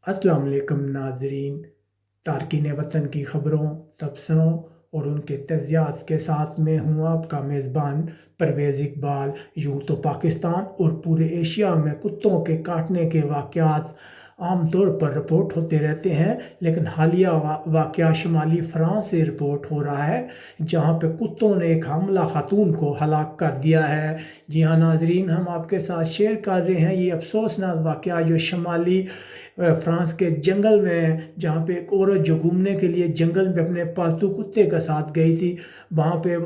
अस्सलाम वालेकुम नाजरीन। तारकीन वतन की खबरों, तबसरों और उनके तजियात के साथ मैं हूँ आपका मेज़बान परवेज़ इकबाल। यूँ तो पाकिस्तान और पूरे एशिया में कुत्तों के काटने के वाक़यात आम तौर पर रिपोर्ट होते रहते हैं, लेकिन हालिया वाक़या शुमाली फ़्रांस से रिपोर्ट हो रहा है, जहाँ पे कुत्तों ने एक हमला खातून को हलाक कर दिया है। जी हाँ नाजरीन, हम आपके साथ शेयर कर रहे हैं ये अफसोसनाक वाक़या जो शुमाली फ्रांस के जंगल में, जहाँ पे एक औरत जो घूमने के लिए जंगल में अपने पालतू कुत्ते के साथ गई थी, वहाँ पे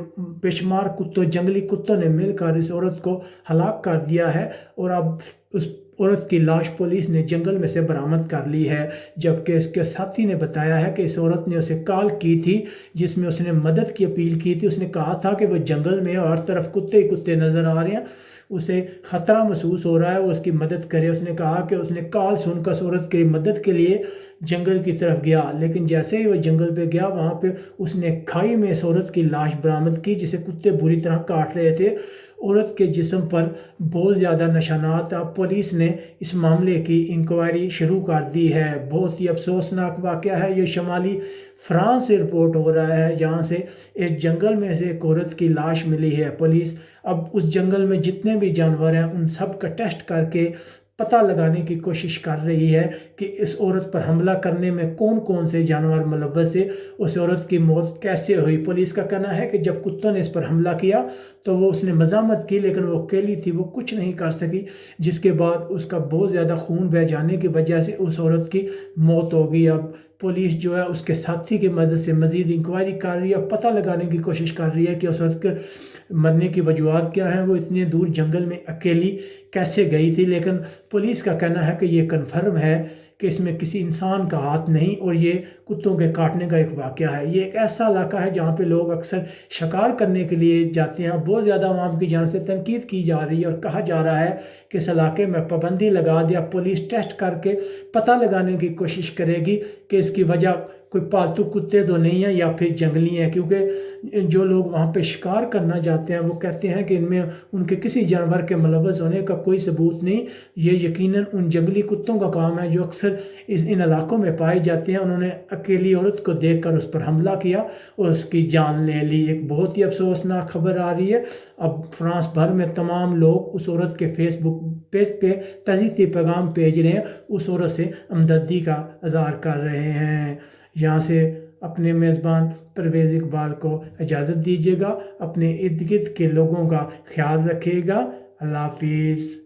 बेशुमार कुत्तों, जंगली कुत्तों ने मिलकर इस औरत को हलाक कर दिया है। और अब उस औरत की लाश पुलिस ने जंगल में से बरामद कर ली है, जबकि इसके साथी ने बताया है कि इस औरत ने उसे कॉल की थी, जिसमें उसने मदद की अपील की थी। उसने कहा था कि वो जंगल में हर तरफ कुत्ते ही कुत्ते नज़र आ रहे हैं, उसे ख़तरा महसूस हो रहा है, वो उसकी मदद करे। उसने कहा कि उसने कॉल सुनकर उस औरत की मदद के लिए जंगल की तरफ गया, लेकिन जैसे ही वो जंगल पे गया, वहाँ पे उसने खाई में इस औरत की लाश बरामद की, जिसे कुत्ते बुरी तरह काट रहे थे। औरत के जिस्म पर बहुत ज़्यादा निशानात। अब पुलिस ने इस मामले की इंक्वायरी शुरू कर दी है। बहुत ही अफसोसनाक वाक़या है ये, शुमाली फ्रांस से रिपोर्ट हो रहा है, जहाँ से एक जंगल में से एक औरत की लाश मिली है। पुलिस अब उस जंगल में जितने भी जानवर हैं उन सब का टेस्ट करके पता लगाने की कोशिश कर रही है कि इस औरत पर हमला करने में कौन कौन से जानवर मुलव्वस है, उस औरत की मौत कैसे हुई। पुलिस का कहना है कि जब कुत्तों ने इस पर हमला किया तो वो उसने मज़ामत की, लेकिन वो अकेली थी, वो कुछ नहीं कर सकी, जिसके बाद उसका बहुत ज़्यादा खून बह जाने की वजह से उस औरत की मौत हो गई। अब पुलिस जो है उसके साथी की मदद से मज़ीद इंक्वायरी कर रही है, पता लगाने की कोशिश कर रही है कि उस औरत के मरने की वजूहत क्या हैं, वो इतने दूर जंगल में अकेली कैसे गई थी। लेकिन पुलिस का कहना है कि ये कन्फर्म है कि इसमें किसी इंसान का हाथ नहीं, और ये कुत्तों के काटने का एक वाक़या है। ये एक ऐसा इलाका है जहाँ पे लोग अक्सर शिकार करने के लिए जाते हैं। बहुत ज़्यादा आवाम की जान से तनकीद की जा रही है और कहा जा रहा है कि इस इलाके में पाबंदी लगा दिया। पुलिस टेस्ट करके पता लगाने की कोशिश करेगी कि इसकी वजह कोई पालतू कुत्ते तो नहीं है या फिर जंगली हैं, क्योंकि जो लोग वहाँ पे शिकार करना जाते हैं वो कहते हैं कि इनमें उनके किसी जानवर के मुलव्वस होने का कोई सबूत नहीं। ये यकीनन उन जंगली कुत्तों का काम है जो अक्सर इन इलाकों में पाए जाते हैं। उन्होंने अकेली औरत को देखकर उस पर हमला किया और उसकी जान ले ली। एक बहुत ही अफसोसनाक खबर आ रही है। अब फ्रांस भर में तमाम लोग उस औरत के फेसबुक पेज पे तज़ीती पैगाम भेज रहे हैं, उस औरत से हमदर्दी का इज़हार कर रहे हैं। यहाँ से अपने मेज़बान परवेज़ इकबाल को इजाज़त दीजिएगा। अपने इर्द गिर्द के लोगों का ख्याल रखिएगा। अल्लाह हाफिज़।